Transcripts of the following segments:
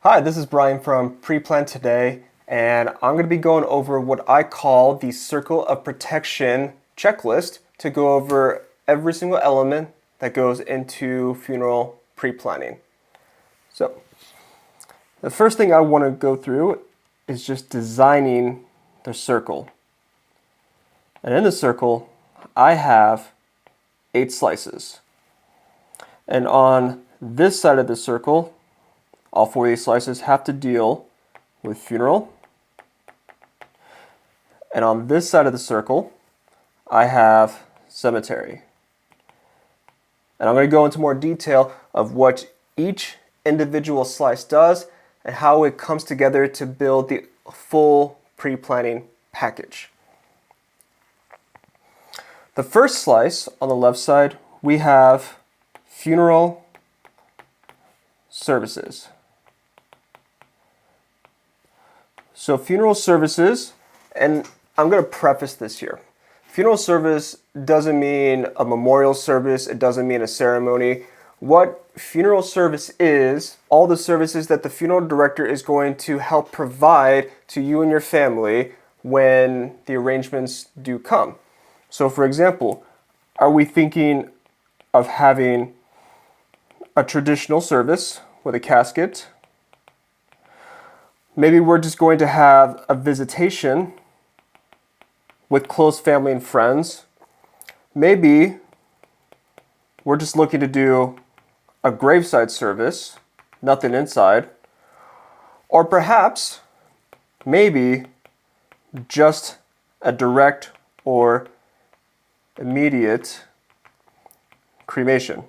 Hi, this is Brian from Pre-Plan Today, and I'm going to be going over what I call the Circle of Protection checklist to go over every single element that goes into funeral pre-planning. So, the first thing I want to go through is just designing the circle. And in the circle, I have 8 slices. And on this side of the circle, all 4 of these slices have to deal with funeral. And on this side of the circle, I have cemetery. And I'm going to go into more detail of what each individual slice does and how it comes together to build the full pre-planning package. The first slice on the left side, we have funeral services. So funeral services, and I'm going to preface this here. Funeral service doesn't mean a memorial service. It doesn't mean a ceremony. What funeral service is, all the services that the funeral director is going to help provide to you and your family when the arrangements do come. So for example, are we thinking of having a traditional service with a casket? Maybe we're just going to have a visitation with close family and friends. Maybe we're just looking to do a graveside service, nothing inside. Or perhaps, maybe just a direct or immediate cremation.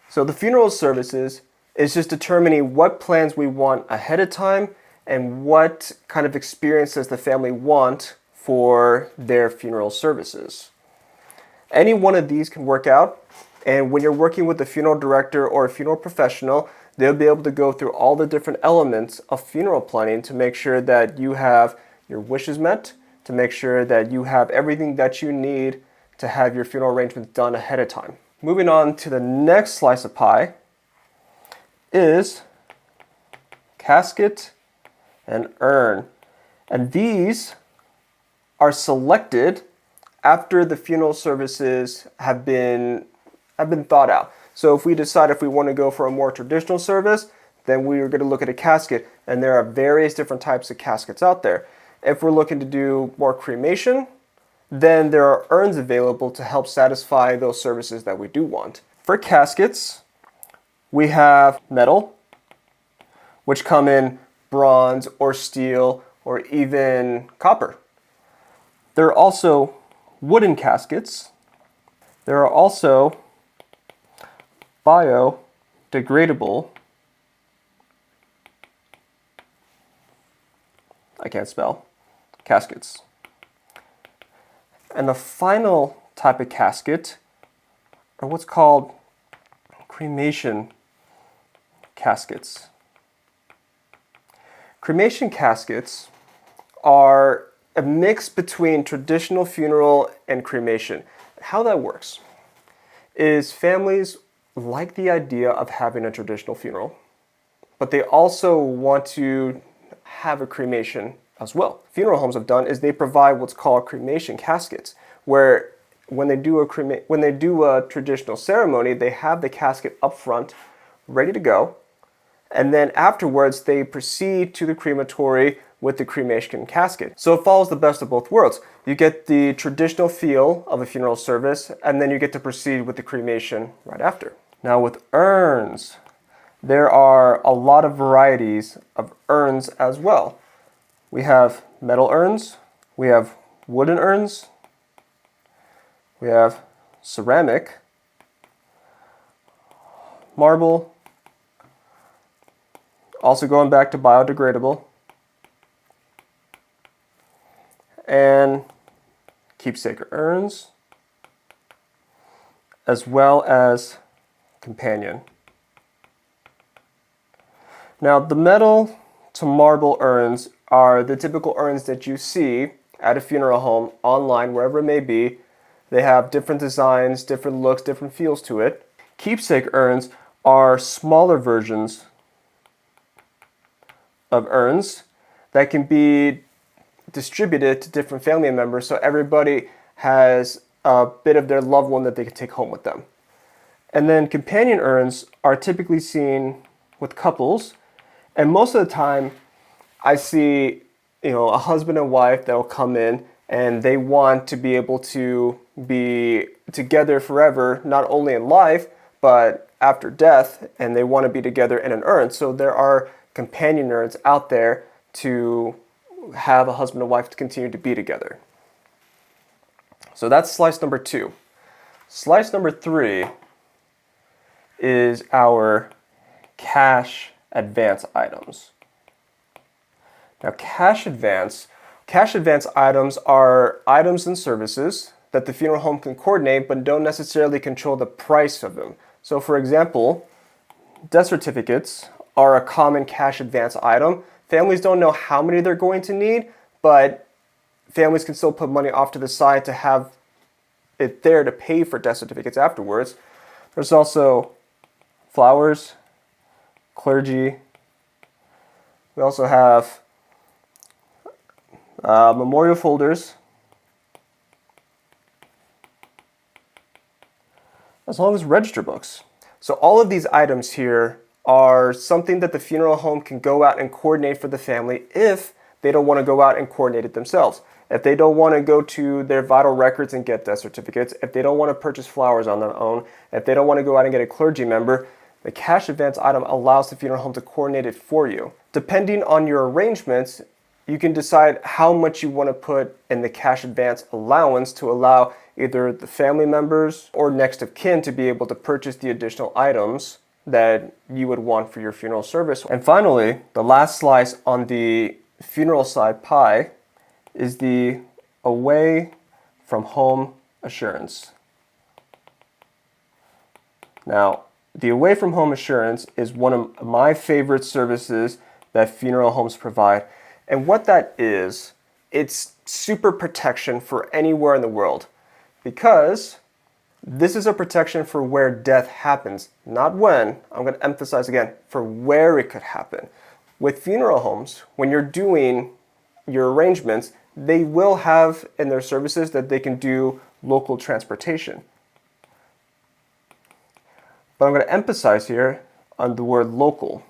So the funeral services is just determining what plans we want ahead of time and what kind of experience does the family want for their funeral services. Any one of these can work out, and when you're working with a funeral director or a funeral professional, they'll be able to go through all the different elements of funeral planning to make sure that you have your wishes met, to make sure that you have everything that you need to have your funeral arrangements done ahead of time. Moving on to the next slice of pie is casket and urn. And these are selected after the funeral services have been thought out. So if we decide if we want to go for a more traditional service, then we are going to look at a casket, and there are various different types of caskets out there. If we're looking to do more cremation, then there are urns available to help satisfy those services that we do want. For caskets, we have metal, which come in bronze or steel or even copper. There are also wooden caskets. There are also biodegradable, I can't spell, caskets. And the final type of casket are what's called cremation caskets. Cremation caskets are a mix between traditional funeral and cremation. How that works is families like the idea of having a traditional funeral, but they also want to have a cremation as well. Funeral homes have done is they provide what's called cremation caskets, where when they do a traditional ceremony, they have the casket up front, ready to go, and then afterwards they proceed to the crematory with the cremation casket. So it follows the best of both worlds. You get the traditional feel of a funeral service, and then you get to proceed with the cremation right after. Now with urns, there are a lot of varieties of urns as well. We have metal urns, we have wooden urns, we have ceramic, marble, also going back to biodegradable, and keepsake urns, as well as companion. Now the metal to marble urns are the typical urns that you see at a funeral home, online, wherever it may be. They have different designs, different looks, different feels to it. Keepsake urns are smaller versions of urns that can be distributed to different family members so everybody has a bit of their loved one that they can take home with them. And then companion urns are typically seen with couples, and most of the time I see, a husband and wife that will come in and they want to be able to be together forever, not only in life, but after death, and they want to be together in an urn. So there are companion urns out there to have a husband and wife to continue to be together. So that's slice number 2. Slice number 3 is our cash advance items. Now, cash advance items are items and services that the funeral home can coordinate but don't necessarily control the price of them. So for example, death certificates are a common cash advance item. Families don't know how many they're going to need, but families can still put money off to the side to have it there to pay for death certificates afterwards. There's also flowers, clergy. We also have memorial folders, as long as register books. So all of these items here are something that the funeral home can go out and coordinate for the family if they don't want to go out and coordinate it themselves. If they don't want to go to their vital records and get death certificates, if they don't want to purchase flowers on their own, if they don't want to go out and get a clergy member, the cash advance item allows the funeral home to coordinate it for you. Depending on your arrangements, you can decide how much you want to put in the cash advance allowance to allow either the family members or next of kin to be able to purchase the additional items that you would want for your funeral service. And finally, the last slice on the funeral side pie is the away from home assurance. Now, the away from home assurance is one of my favorite services that funeral homes provide. And what that is, it's super protection for anywhere in the world, because this is a protection for where death happens, not when. I'm going to emphasize again, for where it could happen. With funeral homes, when you're doing your arrangements, they will have in their services that they can do local transportation. But I'm going to emphasize here on the word local.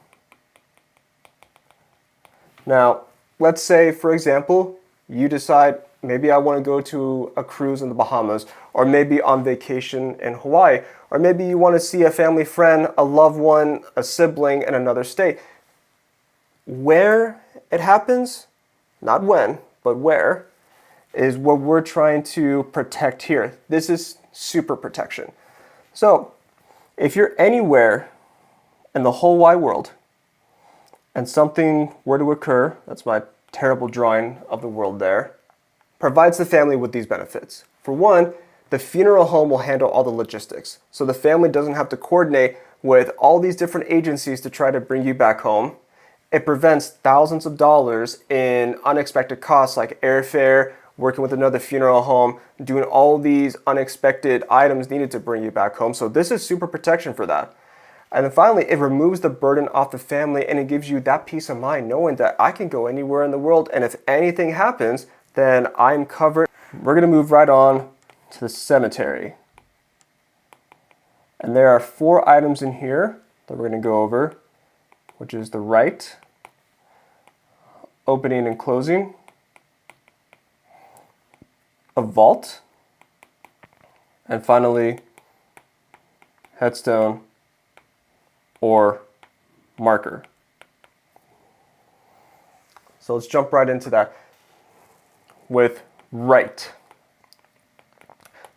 Now, let's say, for example, you decide maybe I want to go to a cruise in the Bahamas, or maybe on vacation in Hawaii, or maybe you want to see a family friend, a loved one, a sibling in another state. Where it happens, not when, but where, is what we're trying to protect here. This is super protection. So, if you're anywhere in the whole wide world and something were to occur, that's my terrible drawing of the world there, provides the family with these benefits. For one, the funeral home will handle all the logistics. So the family doesn't have to coordinate with all these different agencies to try to bring you back home. It prevents thousands of dollars in unexpected costs like airfare, working with another funeral home, doing all these unexpected items needed to bring you back home. So this is super protection for that. And then finally, it removes the burden off the family, and it gives you that peace of mind knowing that I can go anywhere in the world, and if anything happens, then I'm covered. We're going to move right on to the cemetery. And there are 4 items in here that we're going to go over, which is the rite, opening and closing, a vault, and finally, headstone or marker. So let's jump right into that with rite.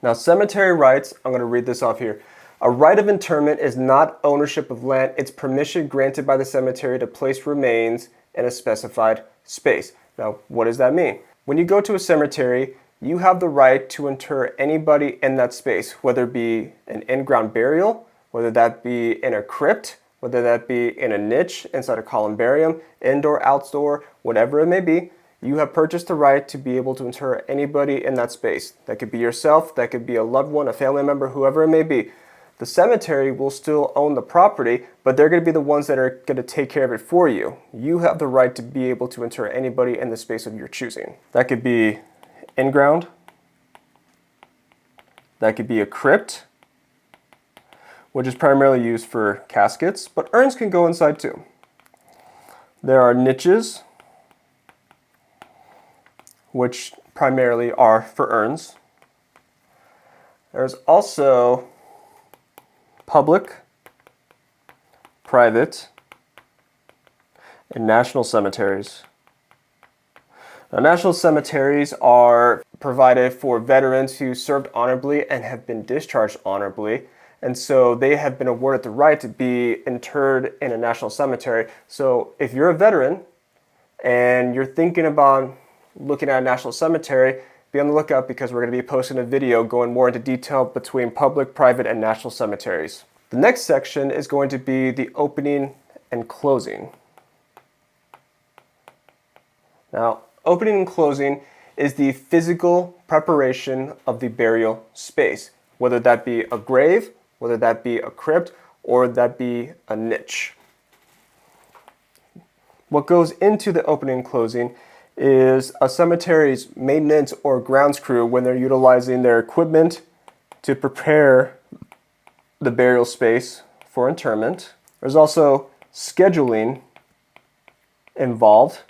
Now, cemetery rites, I'm going to read this off here. A right of interment is not ownership of land, it's permission granted by the cemetery to place remains in a specified space. Now, what does that mean? When you go to a cemetery, you have the right to inter anybody in that space, whether it be an in-ground burial, whether that be in a crypt, whether that be in a niche inside a columbarium, indoor, outdoor, whatever it may be. You have purchased the right to be able to inter anybody in that space. That could be yourself, that could be a loved one, a family member, whoever it may be. The cemetery will still own the property, but they're going to be the ones that are going to take care of it for you. You have the right to be able to inter anybody in the space of your choosing. That could be in-ground. That could be a crypt, which is primarily used for caskets, but urns can go inside too. There are niches, which primarily are for urns. There's also public, private, and national cemeteries. Now, national cemeteries are provided for veterans who served honorably and have been discharged honorably. And so they have been awarded the right to be interred in a national cemetery. So if you're a veteran and you're thinking about looking at a national cemetery, be on the lookout because we're going to be posting a video going more into detail between public, private, and national cemeteries. The next section is going to be the opening and closing. Now, opening and closing is the physical preparation of the burial space, whether that be a grave, whether that be a crypt, or that be a niche. What goes into the opening and closing is a cemetery's maintenance or grounds crew when they're utilizing their equipment to prepare the burial space for interment. There's also scheduling involved.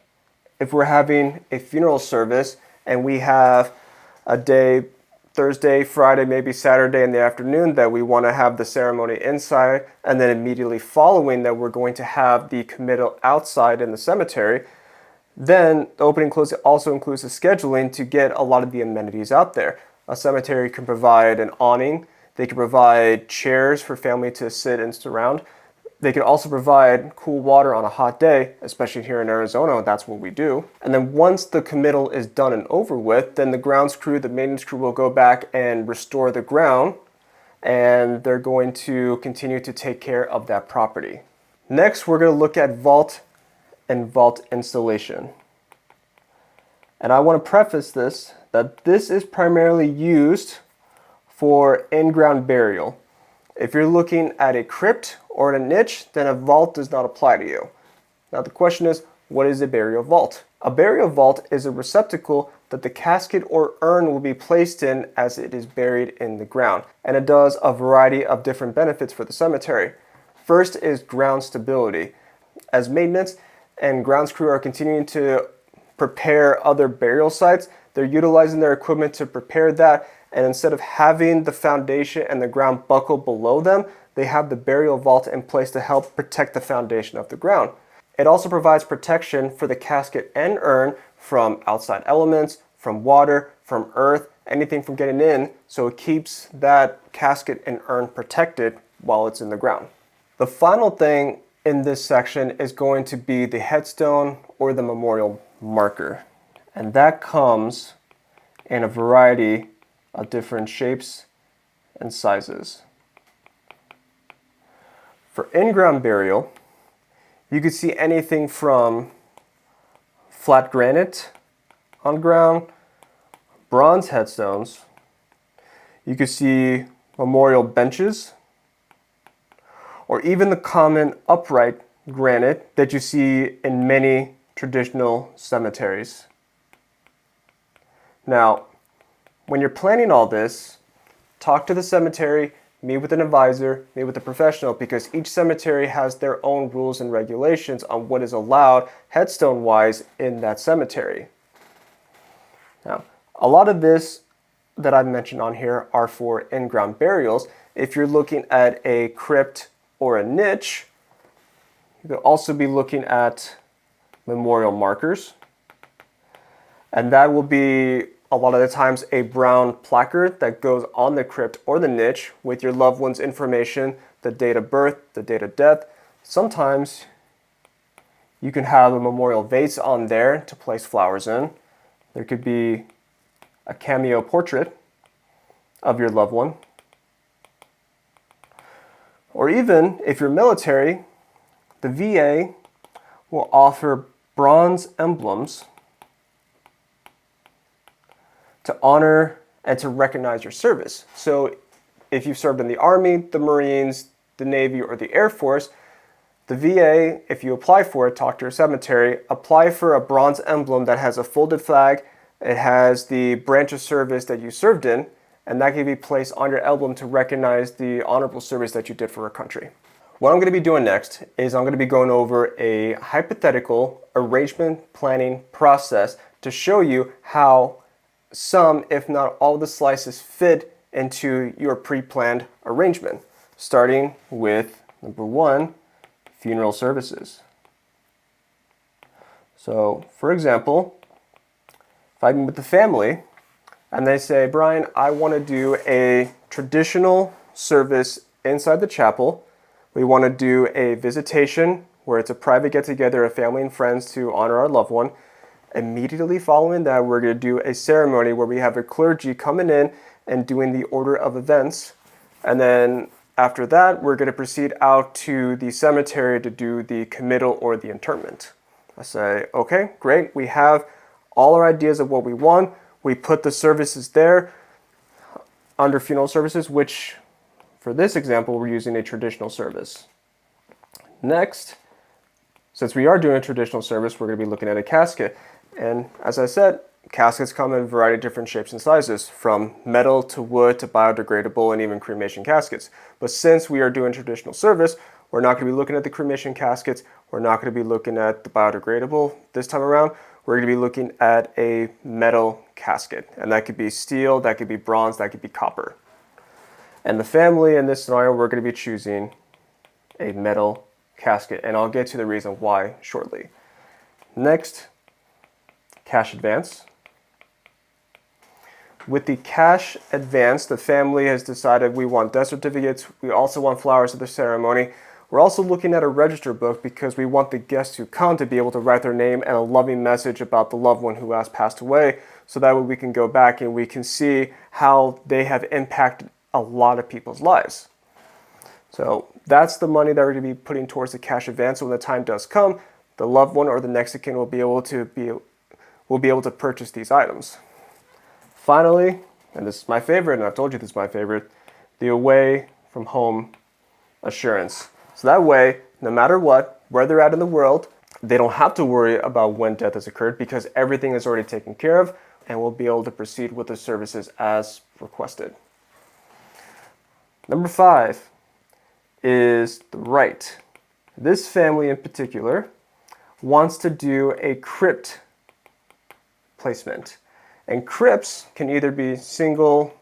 If we're having a funeral service and we have a day, Thursday, Friday, maybe Saturday in the afternoon, that we want to have the ceremony inside, and then immediately following that we're going to have the committal outside in the cemetery, then the opening and closing also includes the scheduling to get a lot of the amenities out there. A cemetery can provide an awning. They can provide chairs for family to sit and surround. They can also provide cool water on a hot day, especially here in Arizona, that's what we do. And then once the committal is done and over with, then the grounds crew, the maintenance crew will go back and restore the ground, and they're going to continue to take care of that property. Next, we're going to look at vault and vault installation. And I want to preface this, that this is primarily used for in-ground burial. If you're looking at a crypt or a niche, then a vault does not apply to you. Now the question is, what is a burial vault? A burial vault is a receptacle that the casket or urn will be placed in as it is buried in the ground. And it does a variety of different benefits for the cemetery. First is ground stability. As maintenance and grounds crew are continuing to prepare other burial sites, they're utilizing their equipment to prepare that, and instead of having the foundation and the ground buckle below them, they have the burial vault in place to help protect the foundation of the ground. It also provides protection for the casket and urn from outside elements, from water, from earth, anything from getting in, so it keeps that casket and urn protected while it's in the ground. The final thing in this section is going to be the headstone or the memorial marker. And that comes in a variety of different shapes and sizes. For in-ground burial, you could see anything from flat granite on ground, bronze headstones. You could see memorial benches, or even the common upright granite that you see in many traditional cemeteries. Now, when you're planning all this, talk to the cemetery, meet with an advisor, meet with a professional, because each cemetery has their own rules and regulations on what is allowed headstone-wise in that cemetery. Now, a lot of this that I've mentioned on here are for in-ground burials. If you're looking at a crypt or a niche, you could also be looking at memorial markers. And that will be a lot of the times a brown placard that goes on the crypt or the niche with your loved one's information, the date of birth, the date of death. Sometimes you can have a memorial vase on there to place flowers in. There could be a cameo portrait of your loved one. Or even if you're military, the VA will offer bronze emblems to honor and to recognize your service. So if you've served in the Army, the Marines, the Navy, or the Air Force, the VA, if you apply for it, talk to your cemetery, apply for a bronze emblem that has a folded flag, it has the branch of service that you served in, and that can be placed on your emblem to recognize the honorable service that you did for our country. What I'm going to be doing next is I'm going to be going over a hypothetical arrangement planning process to show you how some, if not all, the slices fit into your pre-planned arrangement, starting with number 1, funeral services. So, for example, if I'm with the family and they say, Brian, I want to do a traditional service inside the chapel. We want to do a visitation where it's a private get-together of family and friends to honor our loved one. Immediately following that, we're going to do a ceremony where we have a clergy coming in and doing the order of events. And then after that, we're going to proceed out to the cemetery to do the committal or the interment. I say, okay, great. We have all our ideas of what we want. We put the services there under funeral services, which for this example, we're using a traditional service. Next, since we are doing a traditional service, we're going to be looking at a casket. And as I said, caskets come in a variety of different shapes and sizes, from metal to wood to biodegradable and even cremation caskets. But since we are doing traditional service, we're not going to be looking at the cremation caskets. We're not going to be looking at the biodegradable this time around. We're going to be looking at a metal casket. And that could be steel, that could be bronze, that could be copper. And the family in this scenario, we're going to be choosing a metal casket. And I'll get to the reason why shortly. Next, cash advance. With the cash advance, the family has decided we want death certificates. We also want flowers at the ceremony. We're also looking at a register book because we want the guests who come to be able to write their name and a loving message about the loved one who has passed away. So that way we can go back and we can see how they have impacted a lot of people's lives. So that's the money that we're going to be putting towards the cash advance. So when the time does come, the loved one or the next of kin will be able to purchase these items. Finally, and this is my favorite, and I've told you this is my favorite, the away from home assurance. So that way, no matter what, where they're at in the world, they don't have to worry about when death has occurred because everything is already taken care of and will be able to proceed with the services as requested. Number 5 is the rite. This family in particular wants to do a crypt placement. And crypts can either be single,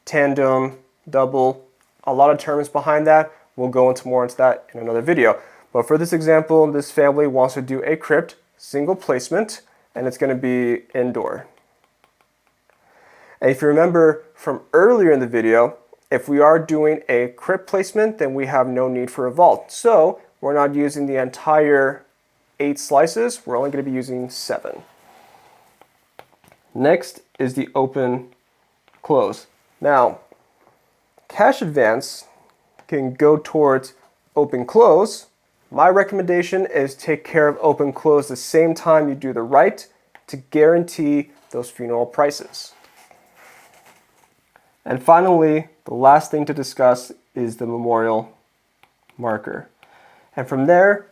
tandem, double, a lot of terms behind that. We'll go into more into that in another video. But for this example, this family wants to do a crypt, single placement, and it's going to be indoor. And if you remember from earlier in the video, if we are doing a crypt placement, then we have no need for a vault. So we're not using the entire 8 slices. We're only going to be using 7. Next is the open close. Now, cash advance can go towards open close. My recommendation is take care of open close the same time you do the rite to guarantee those funeral prices. And finally, the last thing to discuss is the memorial marker. And from there,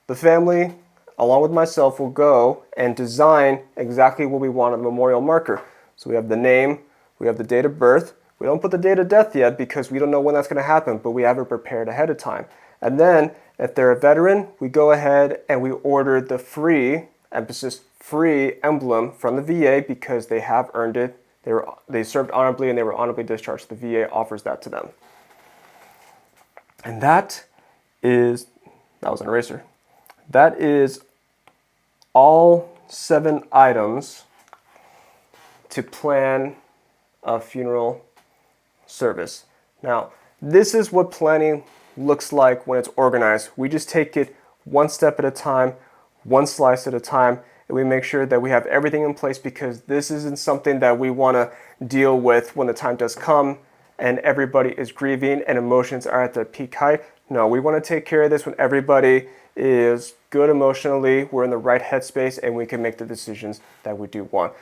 the family, along with myself, will go and design exactly what we want on the memorial marker. So we have the name, we have the date of birth. We don't put the date of death yet because we don't know when that's going to happen, but we have it prepared ahead of time. And then, if they're a veteran, we go ahead and we order the free, emphasis free emblem from the VA because they have earned it. They served honorably and they were honorably discharged. The VA offers that to them. And that was an eraser. That is all 7 items to plan a funeral service. Now, this is what planning looks like when it's organized. We just take it one step at a time, one slice at a time, and we make sure that we have everything in place because this isn't something that we want to deal with when the time does come and everybody is grieving and emotions are at their peak height. No, we want to take care of this when everybody is good emotionally, we're in the right headspace, and we can make the decisions that we do want.